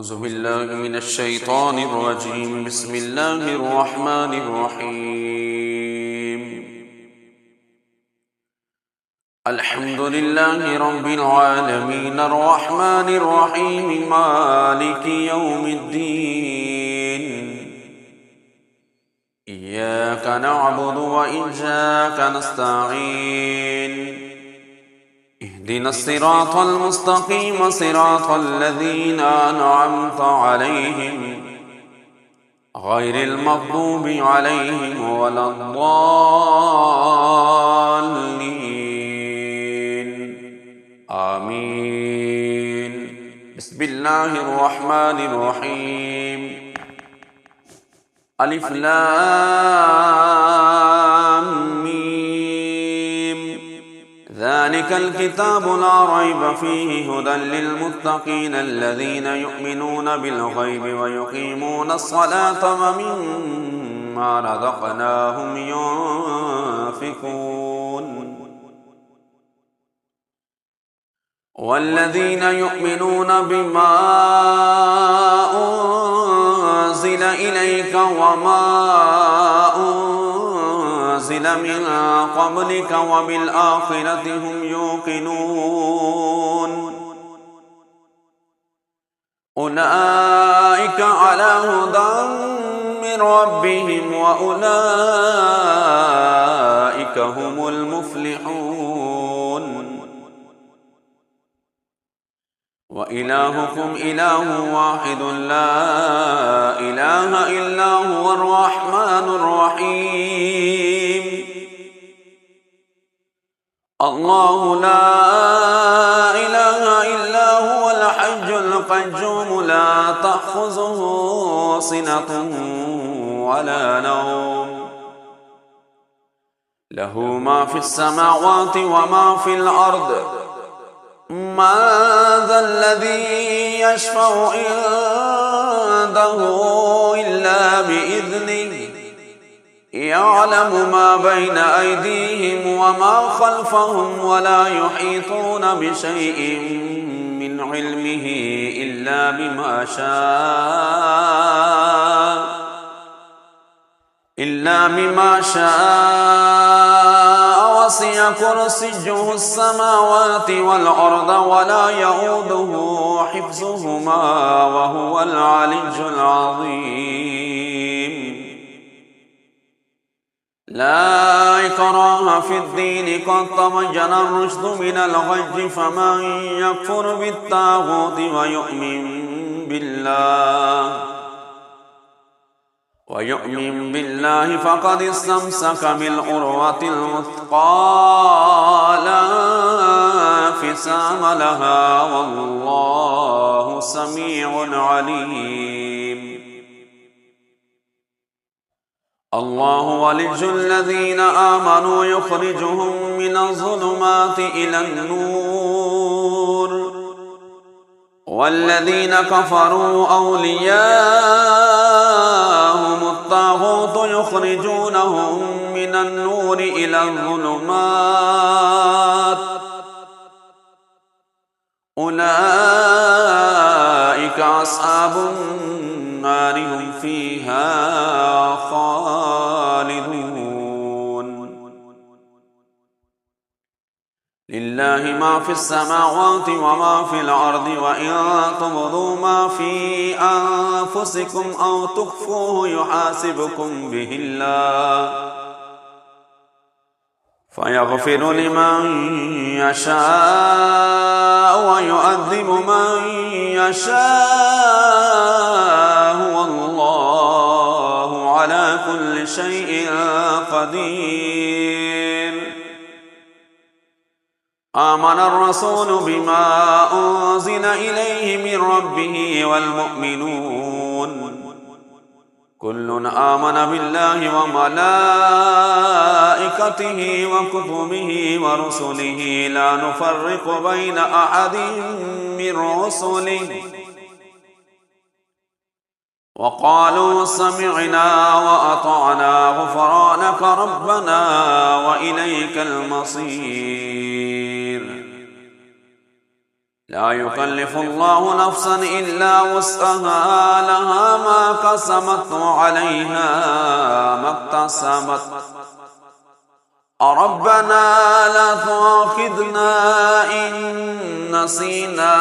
أعوذ بالله من الشيطان الرجيم. بسم الله الرحمن الرحيم. الحمد لله رب العالمين الرحمن الرحيم مالك يوم الدين. إياك نعبد وإياك نستعين. اهدنا الصراط المستقيم صراط الذين أنعمت عليهم غير المغضوب عليهم ولا الضالين. آمين. بسم الله الرحمن الرحيم. ألف لام ميم. ذلك الكتاب لا ريب فيه هدى للمتقين الذين يؤمنون بالغيب ويقيمون الصلاة ومما رزقناهم ينفقون. والذين يؤمنون بما أنزل إليك وما أنزل من قبلك وبالآخرة هم يوقنون. أولئك على هدى من ربهم وأولئك هم المفلحون. وإلهكم إله واحد لا إله إلا هو الرحمن الرحيم. الله لا إله إلا هو الحي القيوم لا تأخذه سنة ولا نوم له ما في السماوات وما في الأرض. من ذا الذي يشفع عنده إلا بإذنه يعلم ما بين أيديهم وما خلفهم ولا يحيطون بشيء من علمه إلا بما شاء وسع كرسيه السماوات والأرض ولا يؤوده حفظهما وهو العلي العظيم. لا إكراه في الدين قد تبين الرشد من الغي فمن يكفر بالطاغوت ويؤمن بالله فقد استمسك بالعروة الوثقى لا انفصام لها والله سميع عليم. الله ولي الذين آمنوا يخرجهم من الظلمات إلى النور والذين كفروا أولياءهم الطاغوت يخرجونهم من النور إلى الظلمات أولئك أصحاب النار هم فيها خالدون. لله ما في السماوات وما في الأرض وإن تبدوا ما في أنفسكم أو تخفوه يحاسبكم به الله فيغفر لمن يشاء ويعذب من يشاء والله على كل شيء قدير. آمن الرسول بما أنزل إليه من ربه والمؤمنون كل آمن بالله وملائكته وكتبه ورسله لا نفرق بين أحد من رسله وقالوا سمعنا وأطعنا غفرانك ربنا وإليك المصير. لا يكلف الله نفسا إلا وسعها لها ما كسبت وعليها ما اكتسبت ربنا لا تؤاخذنا إن نسينا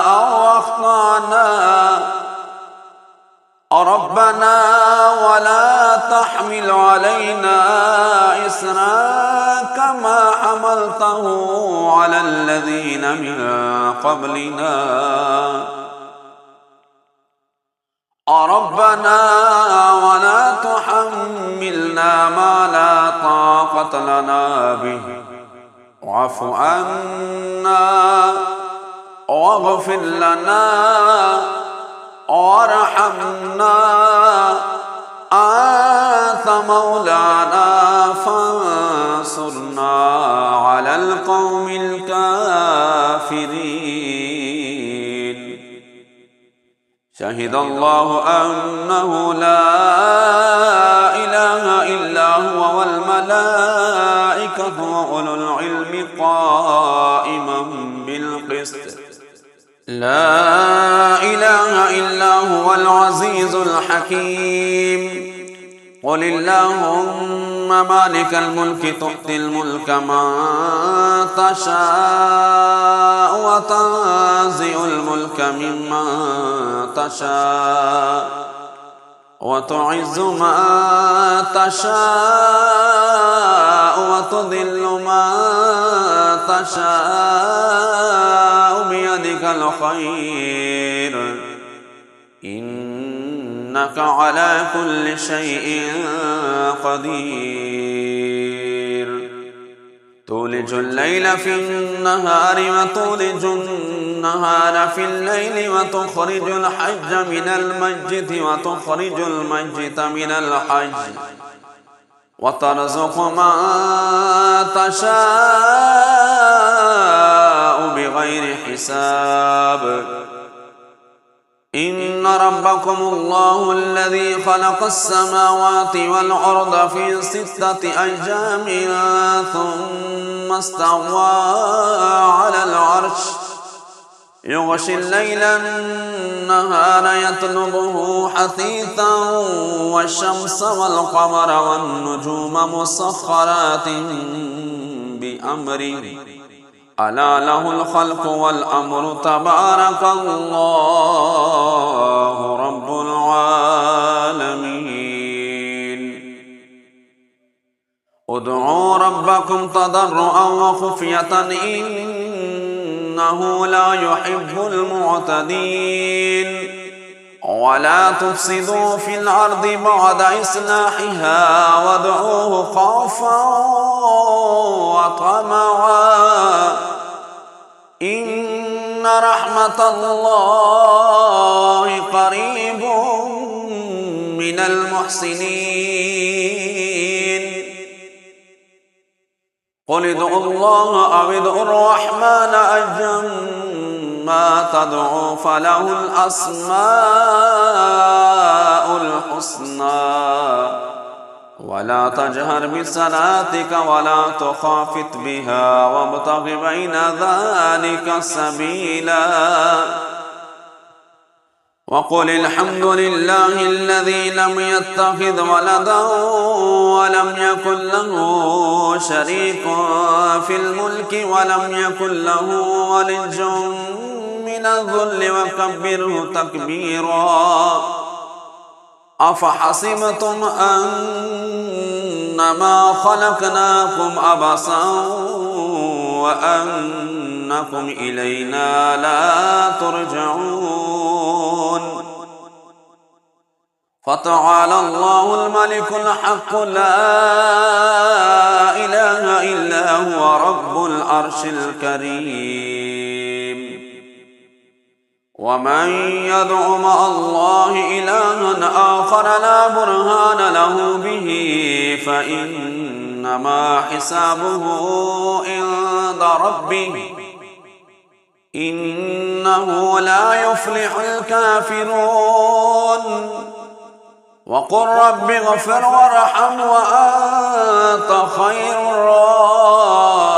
أو أخطأنا ربنا ولا تحمل علينا إصرا كما حملته على الذين من قبلنا ربنا ولا تحملنا ما لا طاقة لنا به واعف عنا واغفر لنا وارحمنا أنت مولانا فانصرنا على القوم الكافرين شهد الله أنه لا إله إلا هو والملائكة وأولو العلم قائما بالقسط لا إله إلا هو العزيز الحكيم قل اللهم مالك الملك تؤتي الملك من تشاء وتنزع الملك ممن تشاء وتعز من تشاء وتذل من تشاء بيدك الخير إنك على كل شيء قدير تولج الليل في النهار وتولج النهار في الليل وتخرج الحج من الميت وتخرج الميت من الحج وترزق من تشاء بغير حساب إن ربكم الله الذي خلق السماوات والأرض في 6 أيام ثم استوى على العرش يغشي الليل النهار يطلبه حثيثا والشمس والقمر والنجوم مسخرات بأمره ألا له الخلق والأمر تبارك الله رب العالمين ادعوا ربكم تضرعا وخفية إنه لا يحب المعتدين ولا تفسدوا في الأرض بعد إصلاحها وادعوه خوفا وطمعا إن رحمة الله قريب من المحسنين قل ادعوا الله أو ادعوا الرحمن أيما تدعوا فله الأسماء الحسنى ولا تجهر بصلاتك ولا تخافت بها وابتغ بين ذلك سبيلا وقل الحمد لله الذي لم يتخذ ولدا ولم يكن له شريك في الملك ولم يكن له ولي من الذل وكبره تكبيرا أفحسبتم أنما خلقناكم عبثا وأنكم إلينا لا ترجعون فتعالى الله الملك الحق لا إله إلا هو رب العرش الكريم ومن يدع مع الله إلها آخر لا برهان له به فإنما حسابه عند ربه إنه لا يفلح الكافرون وقل رب اغفر وارحم وأنت خير الراحمين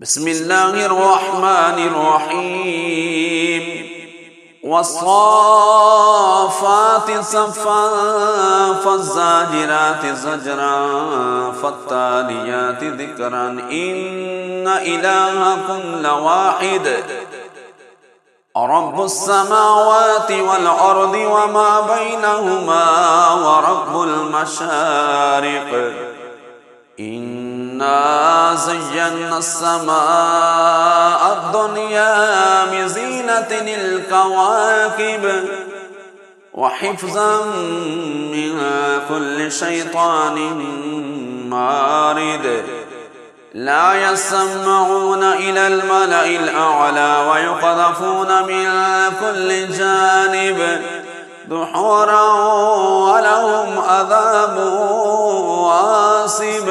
بسم الله الرحمن الرحيم والصافات صفا فالزاجرات زجرا فالتاليات ذكرا إن إلهكم لواحد رب السماوات والأرض وما بينهما ورب المشارق إنا زينا السماء الدنيا بزينة الكواكب وحفظا من كل شيطان مارد لا يسمعون إلى الملأ الأعلى ويقذفون من كل جانب دحورا ولهم عذاب واصب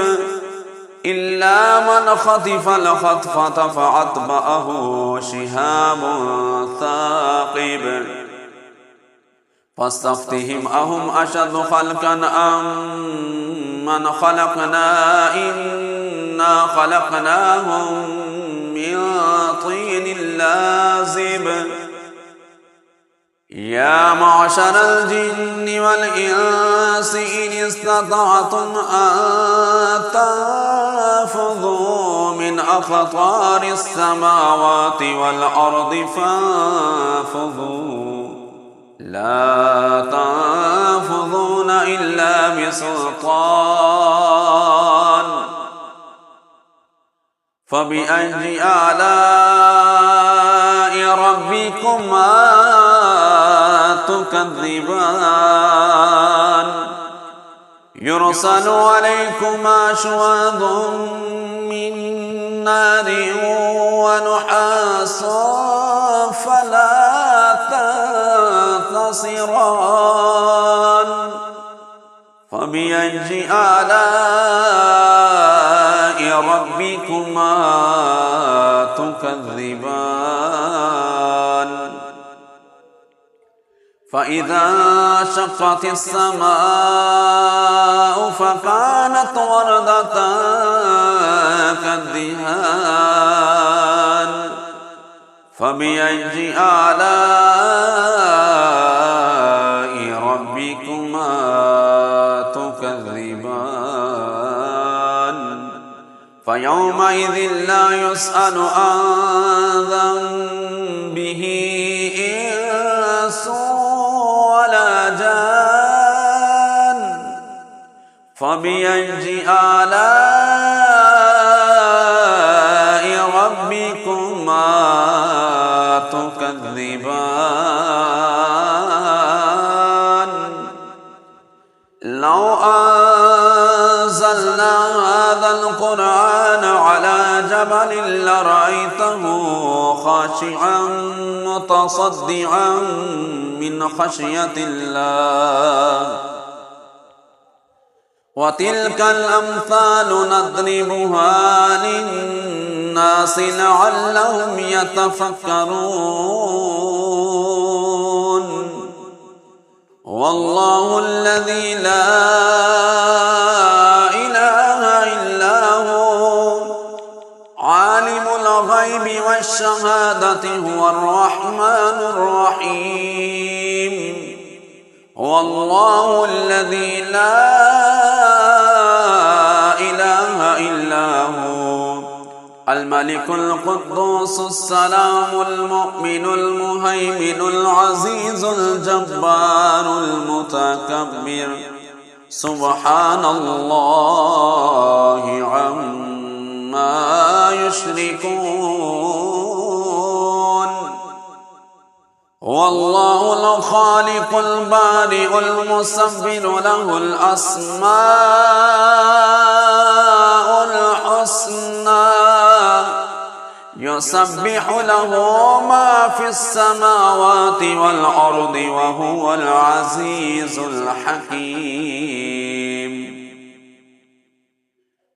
إلا من خطف الخطفة فأتبعه شهاب ثاقب فاستفتهم أهم أشد خلقا أم من خلقنا إنا خلقناهم من طين لازب يا معشر الجن والإنس إن استطعتم أن تنفذوا من أقطار السماوات والأرض فانفذوا لا تنفذون إلا بسلطان فبأي آلاء ربكما تكذبان يرسل عليكما شواظ من نار ونحاس فلا تنتصران فبأي آلاء ربكما تكذبان فإذا انشقت السماء فكانت وردة كالدهان فبأي آلاء ربكما تكذبان فيومئذ لا يسأل عن ذنبه إنس ولا جان فبأي آلاء ربكما تكذبان لو أنزلنا هذا القرآن على جبل لرأيته خاشعا متصدعا من خشية الله وتلك الأمثال نضربها للناس لعلهم يتفكرون والله الذي لا إله إلا هو عالم الغيب والشهادة هو الرحمن الرحيم والله الذي لا إله إلا هو الملك القدوس السلام المؤمن المهيمن العزيز الجبار المتكبر سبحان الله عما يشركون والله الخالق البارئ المصور له الأسماء الحسنى يسبح له ما في السماوات والأرض وهو العزيز الحكيم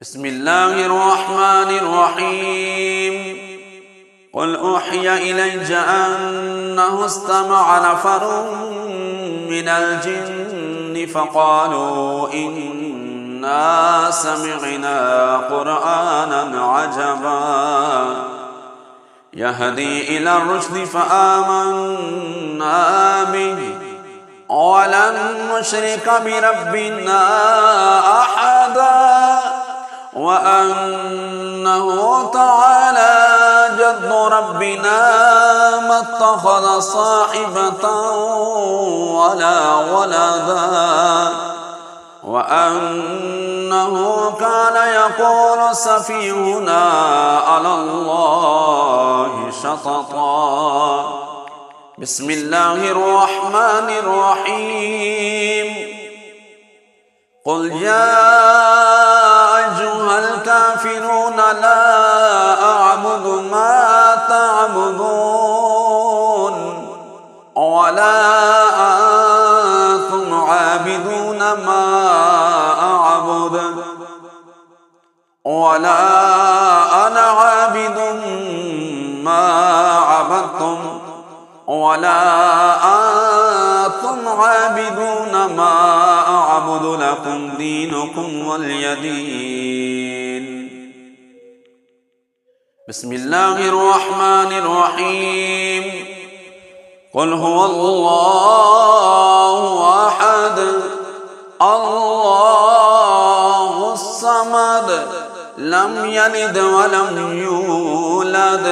بسم الله الرحمن الرحيم قل أوحي إلي أنه استمع نفر من الجن فقالوا إنا إنا سمعنا قرآنا عجبا يهدي إلى الرشد فآمنا به ولن نشرك بربنا أحدا وأنه تعالى جد ربنا ما اتخذ صاحبة ولا ولدا وأنه كان يقول سفيهنا على الله شططا. بسم الله الرحمن الرحيم. قل يا أيها الكافرون لا أعبد ما تعبدون ولا أنتم عابدون ما أعبد ولا أنا عابد ما عبدتم ولا أنتم عابدون ما أعبد لكم دينكم ولي دين. بسم الله الرحمن الرحيم. قل هو الله أحد الله الصمد لم يلد ولم يولد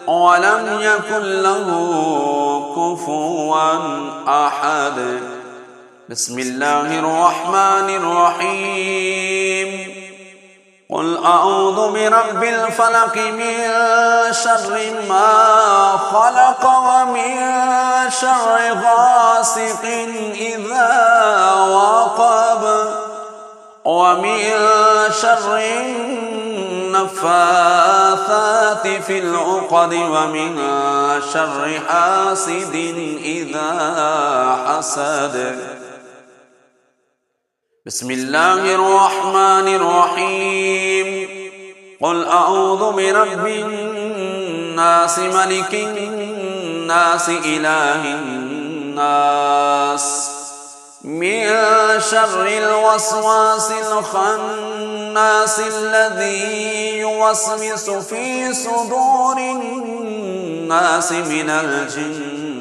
ولم يكن له كفوا أحد. بسم الله الرحمن الرحيم. قل أعوذ برب الفلق من شر ما خلق ومن شر غاسق إذا وقب ومن شر النفاثات في العقد ومن شر حاسد إذا حسد. بسم الله الرحمن الرحيم. قل أعوذ برب الناس ملك الناس إله الناس من شر الوسواس الخناس الذي يوسوس في صدور الناس من الجنة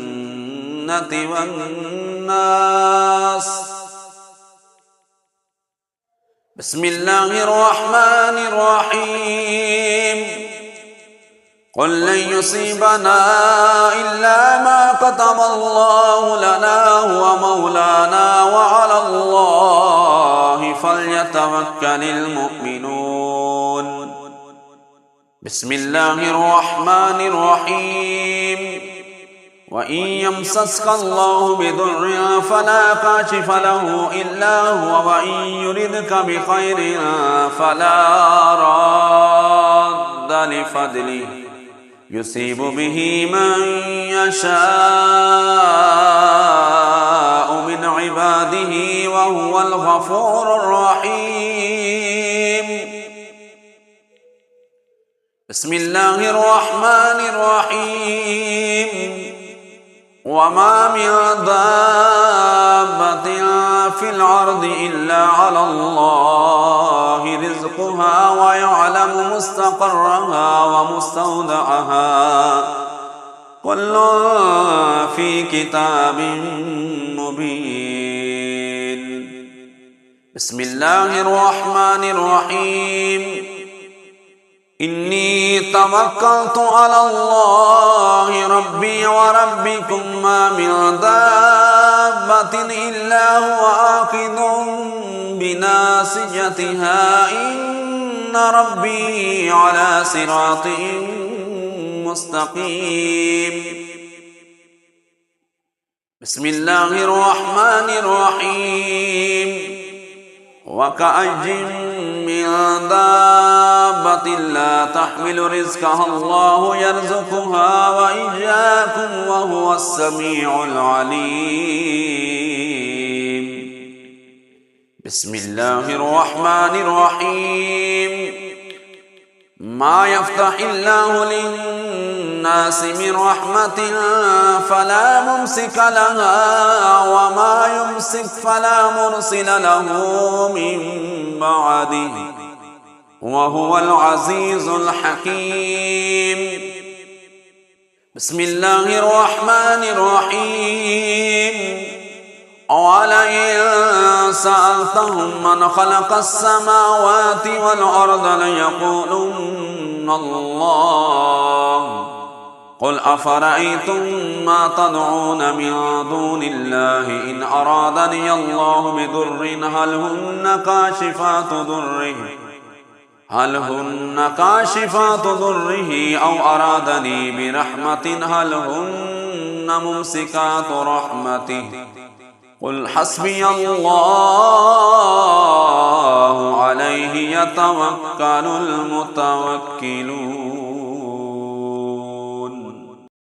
والناس. بسم الله الرحمن الرحيم. قل لن يصيبنا إلا ما كتب الله لنا هو مولانا وعلى الله فليتوكل المؤمنون. بسم الله الرحمن الرحيم. وإن يمسسك الله بضر فلا كاشف له إلا هو وإن يردك بخير فلا راد لفضله يصيب به من يشاء من عباده وهو الغفور الرحيم. بسم الله الرحمن الرحيم. وما من دابة في الأرض إلا على الله رزقها ويعلم مستقرها ومستودعها كل في كتاب مبين. بسم الله الرحمن الرحيم. إني توكلت على الله ربي وربكم ما من دابة إلا هو آخذ بناصيتها إن ربي على صراط مستقيم. بسم الله الرحمن الرحيم. وكأي من دابة لا تحمل رزقها الله يرزقها وإياكم وهو السميع العليم. بسم الله الرحمن الرحيم. ما يفتح الله للناس الناس من رحمة فلا ممسك لها وما يمسك فلا مرسل له من بعده وهو العزيز الحكيم. بسم الله الرحمن الرحيم. ولئن سألتهم من خلق السماوات والأرض ليقولن الله قل أفرأيتم ما تدعون من دون الله إن أرادني الله بضر هل هن كاشفات ضره أو أرادني برحمة هل هن ممسكات رحمته قل حسبي الله عليه يتوكل المتوكلون.